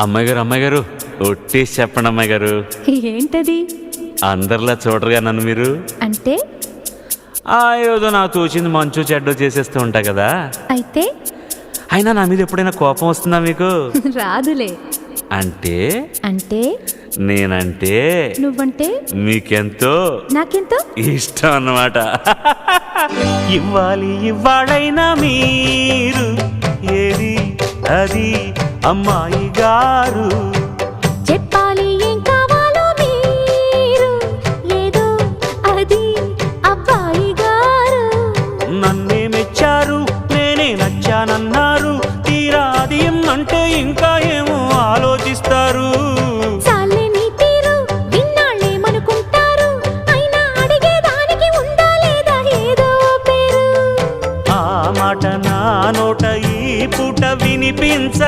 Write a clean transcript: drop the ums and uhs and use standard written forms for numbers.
అమ్మాయి గారు ఒట్టేసి చెప్పండి అమ్మాయి గారు. ఏంటది? అందరిలా చూడరుగా నన్ను మీరు. అంటే ఏదో నాకు తోచింది మంచు చెడ్డో చేసేస్తూ ఉంటా కదా. అయితే అయినా నా మీద ఎప్పుడైనా కోపం వస్తుందా మీకు? రాదులే. అంటే అంటే నేనంటే నువ్వంటే మీకెంతో నాకెంతో ఇష్టం అన్నమాట. ఇవ్వాలైనా మీరు ఏది అది అమ్మాయి గారు, చెప్పాలి ఏం కావాలో మీరు ఏదో అది అబ్బాయి గారు. నన్నే మెచ్చారు నేనే నచ్చానన్నారు, తీరా అది అంటే ఇంకా ఏమో ఆలోచిస్తారు. చాలే నీ తీరు విన్నాళ్ళేమనుకుంటారు, అయినా అడిగేదానికి ఉందా లేదా ఏదో పేరు. ఆ మాట నా నోట ఈ పూట వినిపించ